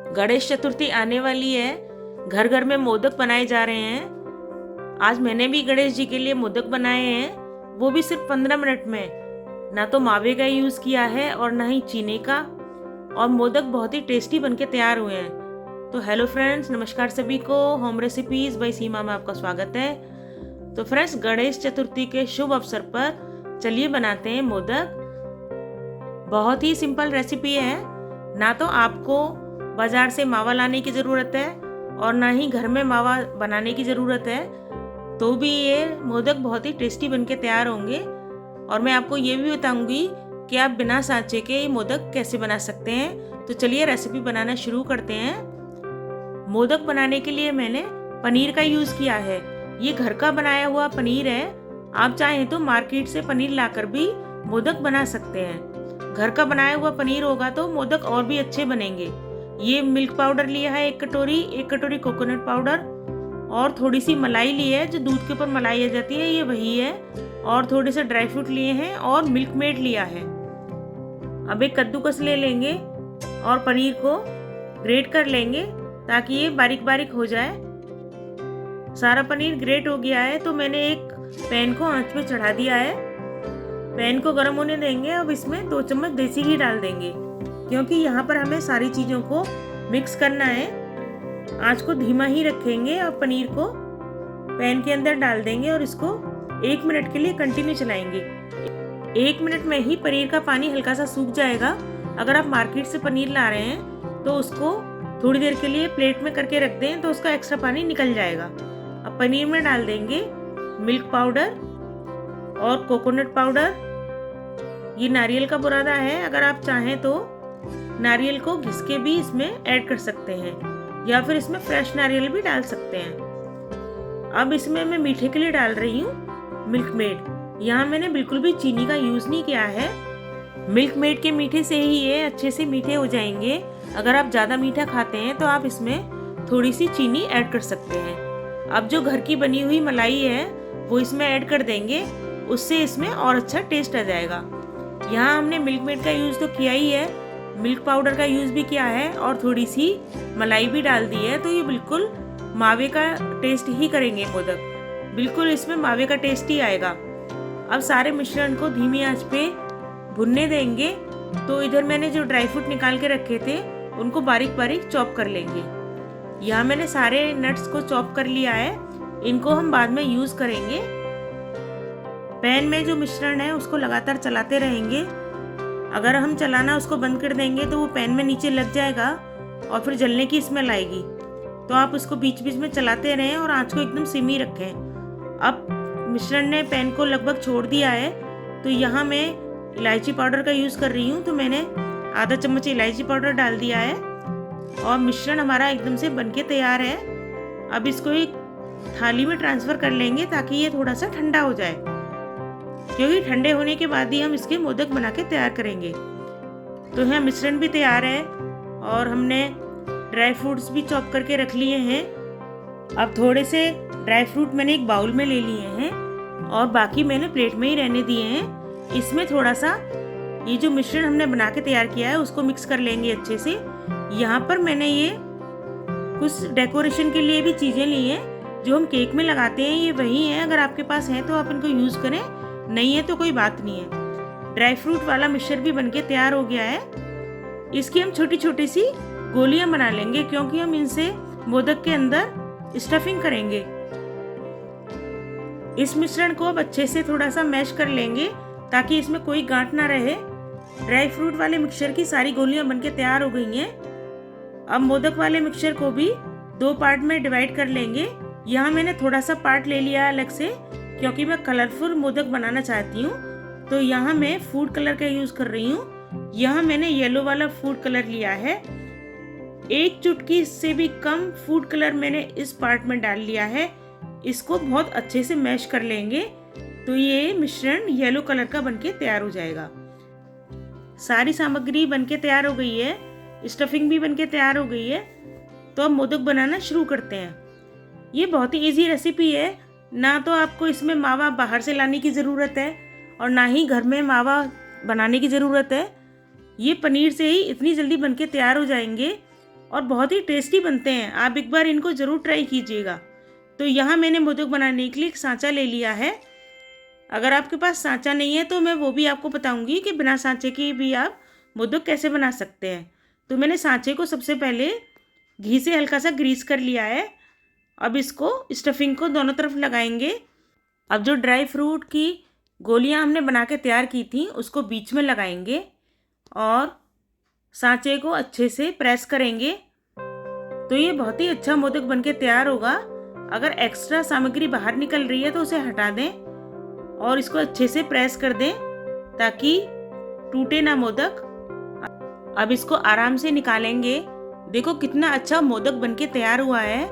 गणेश चतुर्थी आने वाली है। घर घर में मोदक बनाए जा रहे हैं। आज मैंने भी गणेश जी के लिए मोदक बनाए हैं, वो भी सिर्फ 15 मिनट में। ना तो मावे का यूज़ किया है और ना ही चीनी का, और मोदक बहुत ही टेस्टी बनके तैयार हुए हैं। तो हेलो फ्रेंड्स, नमस्कार सभी को। होम रेसिपीज़ बाय सीमा में आपका स्वागत है। तो फ्रेंड्स, गणेश चतुर्थी के शुभ अवसर पर चलिए बनाते हैं मोदक। बहुत ही सिंपल रेसिपी है। ना तो आपको बाजार से मावा लाने की ज़रूरत है और ना ही घर में मावा बनाने की ज़रूरत है, तो भी ये मोदक बहुत ही टेस्टी बनके तैयार होंगे। और मैं आपको ये भी बताऊंगी कि आप बिना सांचे के ये मोदक कैसे बना सकते हैं। तो चलिए रेसिपी बनाना शुरू करते हैं। मोदक बनाने के लिए मैंने पनीर का यूज़ किया है। ये घर का बनाया हुआ पनीर है। आप चाहें तो मार्केट से पनीर लाकर भी मोदक बना सकते हैं। घर का बनाया हुआ पनीर होगा तो मोदक और भी अच्छे बनेंगे। ये मिल्क पाउडर लिया है 1 कटोरी कोकोनट पाउडर, और थोड़ी सी मलाई ली है, जो दूध के ऊपर मलाई आ जाती है, ये वही है। और थोड़े से ड्राई फ्रूट लिए हैं और मिल्क मेड लिया है। अब एक कद्दूकस ले लेंगे और पनीर को ग्रेट कर लेंगे ताकि ये बारीक बारीक हो जाए। सारा पनीर ग्रेट हो गया है तो मैंने एक पैन को आंच पे चढ़ा दिया है। पैन को गर्म होने देंगे। अब इसमें 2 चम्मच देसी घी डाल देंगे, क्योंकि यहाँ पर हमें सारी चीज़ों को मिक्स करना है। आंच को धीमा ही रखेंगे और पनीर को पैन के अंदर डाल देंगे और इसको 1 मिनट के लिए कंटिन्यू चलाएंगे। 1 मिनट में ही पनीर का पानी हल्का सा सूख जाएगा। अगर आप मार्केट से पनीर ला रहे हैं तो उसको थोड़ी देर के लिए प्लेट में करके रख दें तो उसका एक्स्ट्रा पानी निकल जाएगा। अब पनीर में डाल देंगे मिल्क पाउडर और कोकोनट पाउडर। ये नारियल का बुरादा है। अगर आप चाहें तो नारियल को घिस के भी इसमें ऐड कर सकते हैं, या फिर इसमें फ्रेश नारियल भी डाल सकते हैं। अब इसमें मैं मीठे के लिए डाल रही हूँ मिल्क मेड। यहाँ मैंने बिल्कुल भी चीनी का यूज़ नहीं किया है। मिल्क मेड के मीठे से ही ये अच्छे से मीठे हो जाएंगे। अगर आप ज़्यादा मीठा खाते हैं तो आप इसमें थोड़ी सी चीनी ऐड कर सकते हैं। अब जो घर की बनी हुई मलाई है वो इसमें ऐड कर देंगे, उससे इसमें और अच्छा टेस्ट आ जाएगा। यहाँ हमने मिल्क मेड का यूज़ तो किया ही है, मिल्क पाउडर का यूज़ भी किया है और थोड़ी सी मलाई भी डाल दी है। तो ये बिल्कुल मावे का टेस्ट ही करेंगे मोदक। बिल्कुल इसमें मावे का टेस्ट ही आएगा। अब सारे मिश्रण को धीमी आंच पे भुनने देंगे। तो इधर मैंने जो ड्राई फ्रूट निकाल के रखे थे उनको बारीक बारीक चॉप कर लेंगे। यहाँ मैंने सारे नट्स को चॉप कर लिया है। इनको हम बाद में यूज़ करेंगे। पैन में जो मिश्रण है उसको लगातार चलाते रहेंगे। अगर हम चलाना उसको बंद कर देंगे तो वो पैन में नीचे लग जाएगा और फिर जलने की स्मेल आएगी। तो आप उसको बीच बीच में चलाते रहें और आंच को एकदम सिम ही रखें। अब मिश्रण ने पैन को लगभग छोड़ दिया है। तो यहाँ मैं इलायची पाउडर का यूज़ कर रही हूँ। तो मैंने आधा चम्मच इलायची पाउडर डाल दिया है और मिश्रण हमारा एकदम से बनके तैयार है। अब इसको एक थाली में ट्रांसफ़र कर लेंगे ताकि ये थोड़ा सा ठंडा हो जाए, क्योंकि ठंडे होने के बाद ही हम इसके मोदक बना के तैयार करेंगे। तो यहाँ मिश्रण भी तैयार है और हमने ड्राई फ्रूट्स भी चॉप करके रख लिए हैं। अब थोड़े से ड्राई फ्रूट मैंने एक बाउल में ले लिए हैं और बाकी मैंने प्लेट में ही रहने दिए हैं। इसमें थोड़ा सा ये जो मिश्रण हमने बना के तैयार किया है उसको मिक्स कर लेंगे अच्छे से। यहाँ पर मैंने ये कुछ डेकोरेशन के लिए भी चीज़ें ली हैं जो हम केक में लगाते हैं, ये वही हैं। अगर आपके पास है तो आप इनको यूज़ करें, नहीं है तो कोई बात नहीं है। ड्राई फ्रूट वाला मिक्सचर भी बनके तैयार हो गया है। इसकी हम छोटी छोटी सी गोलियां बना लेंगे, क्योंकि हम इनसे मोदक के अंदर स्टफिंग करेंगे। इस मिश्रण को अब अच्छे से थोड़ा सा मैश कर लेंगे ताकि इसमें कोई गांठ ना रहे। ड्राई फ्रूट वाले मिक्सचर की सारी गोलियां बनके तैयार हो गई हैं। अब मोदक वाले मिक्सचर को भी 2 पार्ट में डिवाइड कर लेंगे। यहाँ मैंने थोड़ा सा पार्ट ले लिया अलग से, क्योंकि मैं कलरफुल मोदक बनाना चाहती हूँ। तो यहाँ मैं फूड कलर का यूज़ कर रही हूँ। यहाँ मैंने येलो वाला फूड कलर लिया है। 1 चुटकी से भी कम फूड कलर मैंने इस पार्ट में डाल लिया है। इसको बहुत अच्छे से मैश कर लेंगे तो ये मिश्रण येलो कलर का बनके तैयार हो जाएगा। सारी सामग्री बनके तैयार हो गई है, स्टफिंग भी बनके तैयार हो गई है। तो अब मोदक बनाना शुरू करते हैं। ये बहुत ही ईजी रेसिपी है। ना तो आपको इसमें मावा बाहर से लाने की ज़रूरत है और ना ही घर में मावा बनाने की ज़रूरत है। ये पनीर से ही इतनी जल्दी बनके तैयार हो जाएंगे और बहुत ही टेस्टी बनते हैं। आप एक बार इनको ज़रूर ट्राई कीजिएगा। तो यहाँ मैंने मोदक बनाने के लिए एक सांचा ले लिया है। अगर आपके पास सांचा नहीं है तो मैं वो भी आपको बताऊंगी कि बिना सांचे के भी आप मोदक कैसे बना सकते हैं। तो मैंने सांचे को सबसे पहले घी से हल्का सा ग्रीस कर लिया है। अब इसको स्टफिंग को दोनों तरफ लगाएंगे। अब जो ड्राई फ्रूट की गोलियां हमने बना के तैयार की थी उसको बीच में लगाएंगे और सांचे को अच्छे से प्रेस करेंगे। तो ये बहुत ही अच्छा मोदक बनके तैयार होगा। अगर एक्स्ट्रा सामग्री बाहर निकल रही है तो उसे हटा दें और इसको अच्छे से प्रेस कर दें ताकि टूटे ना मोदक। अब इसको आराम से निकालेंगे। देखो कितना अच्छा मोदक बनके तैयार हुआ है।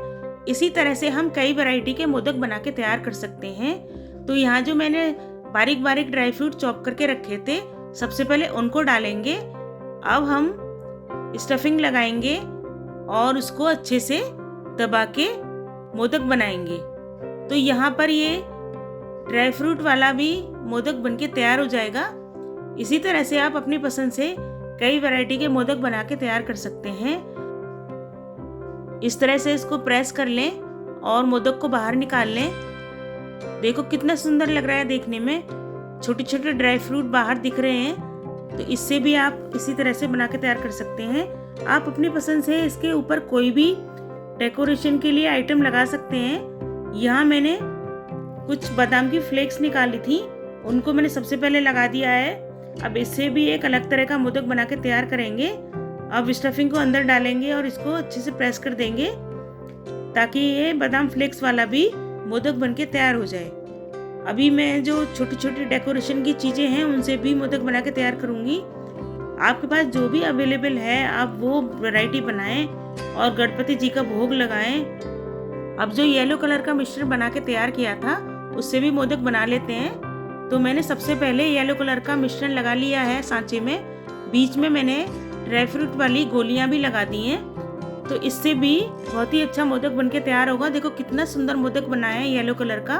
इसी तरह से हम कई वैरायटी के मोदक बना के तैयार कर सकते हैं। तो यहाँ जो मैंने बारीक बारीक ड्राई फ्रूट चॉप करके रखे थे, सबसे पहले उनको डालेंगे। अब हम स्टफिंग लगाएंगे और उसको अच्छे से दबा के मोदक बनाएंगे। तो यहाँ पर ये ड्राई फ्रूट वाला भी मोदक बनके तैयार हो जाएगा। इसी तरह से आप अपनी पसंद से कई वैरायटी के मोदक बना के तैयार कर सकते हैं। इस तरह से इसको प्रेस कर लें और मोदक को बाहर निकाल लें। देखो कितना सुंदर लग रहा है देखने में, छोटे छोटे ड्राई फ्रूट बाहर दिख रहे हैं। तो इससे भी आप इसी तरह से बना के तैयार कर सकते हैं। आप अपनी पसंद से इसके ऊपर कोई भी डेकोरेशन के लिए आइटम लगा सकते हैं। यहाँ मैंने कुछ बादाम की फ्लेक्स निकाली थी, उनको मैंने सबसे पहले लगा दिया है। अब इससे भी एक अलग तरह का मोदक बना के तैयार करेंगे। अब स्टफिंग को अंदर डालेंगे और इसको अच्छे से प्रेस कर देंगे ताकि ये बादाम फ्लेक्स वाला भी मोदक बनके तैयार हो जाए। अभी मैं जो छोटी छोटी डेकोरेशन की चीज़ें हैं उनसे भी मोदक बना के तैयार करूँगी। आपके पास जो भी अवेलेबल है आप वो वैरायटी बनाएं और गणपति जी का भोग लगाएं। अब जो येलो कलर का मिश्रण बना के तैयार किया था उससे भी मोदक बना लेते हैं। तो मैंने सबसे पहले येलो कलर का मिश्रण लगा लिया है सांचे में। बीच में मैंने ड्राई फ्रूट वाली गोलियां भी लगा दी हैं। तो इससे भी बहुत ही अच्छा मोदक बनके तैयार होगा। देखो कितना सुंदर मोदक बनाया है येलो कलर का।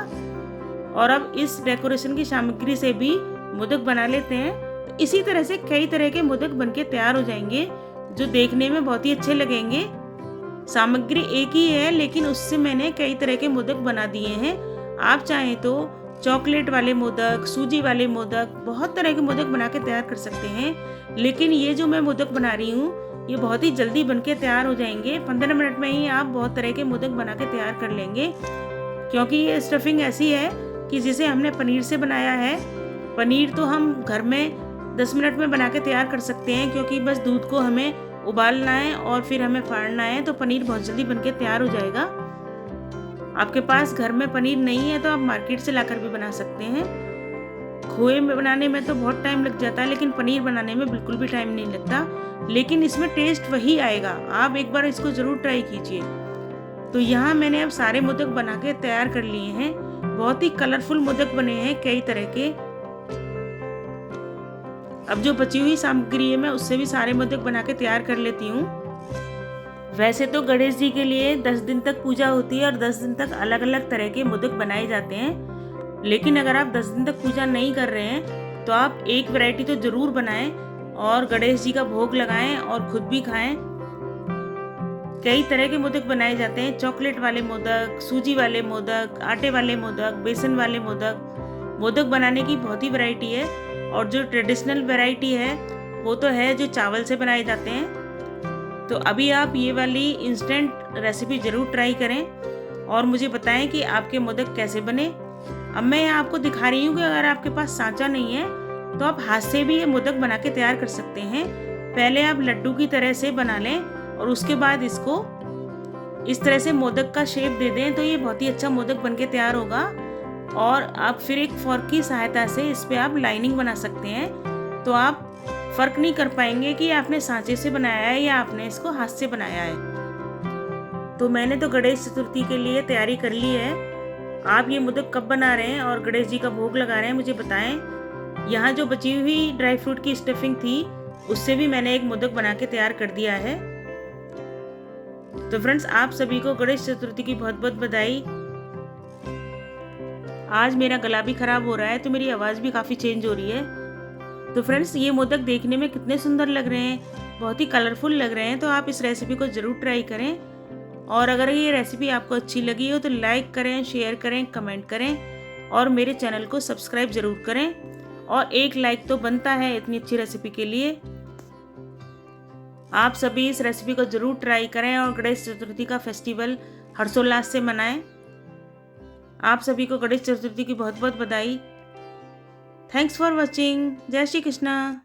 और अब इस डेकोरेशन की सामग्री से भी मोदक बना लेते हैं। तो इसी तरह से कई तरह के मोदक बनके तैयार हो जाएंगे जो देखने में बहुत ही अच्छे लगेंगे। सामग्री एक ही है लेकिन उससे मैंने कई तरह के मोदक बना दिए हैं। आप चाहें तो चॉकलेट वाले मोदक, सूजी वाले मोदक, बहुत तरह के मोदक बना के तैयार कर सकते हैं। लेकिन ये जो मैं मोदक बना रही हूँ ये बहुत ही जल्दी बनके तैयार हो जाएंगे। 15 मिनट में ही आप बहुत तरह के मोदक बना के तैयार कर लेंगे। क्योंकि ये स्टफिंग ऐसी है कि जिसे हमने पनीर से बनाया है। पनीर तो हम घर में 10 मिनट में बना के तैयार कर सकते हैं क्योंकि बस दूध को हमें उबालना है और फिर हमें फाड़ना है। तो पनीर बहुत जल्दी बनके तैयार हो जाएगा। आपके पास घर में पनीर नहीं है तो आप मार्केट से लाकर भी बना सकते हैं। खोए में बनाने में तो बहुत टाइम लग जाता है लेकिन पनीर बनाने में बिल्कुल भी टाइम नहीं लगता। लेकिन इसमें टेस्ट वही आएगा। आप एक बार इसको ज़रूर ट्राई कीजिए। तो यहाँ मैंने अब सारे मोदक बना के तैयार कर लिए हैं। बहुत ही कलरफुल मोदक बने हैं कई तरह के। अब जो बची हुई सामग्री है मैं उससे भी सारे मोदक बना के तैयार कर लेती हूँ। वैसे तो गणेश जी के लिए 10 दिन तक पूजा होती है और 10 दिन तक अलग अलग तरह के मोदक बनाए जाते हैं। लेकिन अगर आप 10 दिन तक पूजा नहीं कर रहे हैं तो आप एक वैरायटी तो ज़रूर बनाएं और गणेश जी का भोग लगाएं और खुद भी खाएं। कई तरह के मोदक बनाए जाते हैं। चॉकलेट वाले मोदक, सूजी वाले मोदक, आटे वाले मोदक, बेसन वाले मोदक। मोदक बनाने की बहुत ही वैरायटी है। और जो ट्रेडिशनल वैरायटी है वो तो है जो चावल से बनाए जाते हैं। तो अभी आप ये वाली इंस्टेंट रेसिपी ज़रूर ट्राई करें और मुझे बताएं कि आपके मोदक कैसे बने। अब मैं यहाँ आपको दिखा रही हूँ कि अगर आपके पास सांचा नहीं है तो आप हाथ से भी ये मोदक बना के तैयार कर सकते हैं। पहले आप लड्डू की तरह से बना लें और उसके बाद इसको इस तरह से मोदक का शेप दे दें तो ये बहुत ही अच्छा मोदक बनके तैयार होगा। और आप फिर एक फोर्क की सहायता से इस पर आप लाइनिंग बना सकते हैं। तो आप फ़र्क नहीं कर पाएंगे कि आपने सांचे से बनाया है या आपने इसको हाथ से बनाया है। तो मैंने तो गणेश चतुर्थी के लिए तैयारी कर ली है। आप ये मोदक कब बना रहे हैं और गणेश जी का भोग लगा रहे हैं मुझे बताएं। यहाँ जो बची हुई ड्राई फ्रूट की स्टफिंग थी उससे भी मैंने एक मोदक बना के तैयार कर दिया है। तो फ्रेंड्स आप सभी को गणेश चतुर्थी की बहुत बहुत बधाई। आज मेरा गला भी खराब हो रहा है तो मेरी आवाज़ भी काफ़ी चेंज हो रही है। तो फ्रेंड्स ये मोदक देखने में कितने सुंदर लग रहे हैं। बहुत ही कलरफुल लग रहे हैं। तो आप इस रेसिपी को ज़रूर ट्राई करें। और अगर ये रेसिपी आपको अच्छी लगी हो तो लाइक करें, शेयर करें, कमेंट करें और मेरे चैनल को सब्सक्राइब ज़रूर करें। और एक लाइक तो बनता है इतनी अच्छी रेसिपी के लिए। आप सभी इस रेसिपी को ज़रूर ट्राई करें और गणेश चतुर्थी का फेस्टिवल हर्षोल्लास से मनाएं। आप सभी को गणेश चतुर्थी की बहुत बहुत बधाई। Thanks for watching. जय श्री कृष्णा।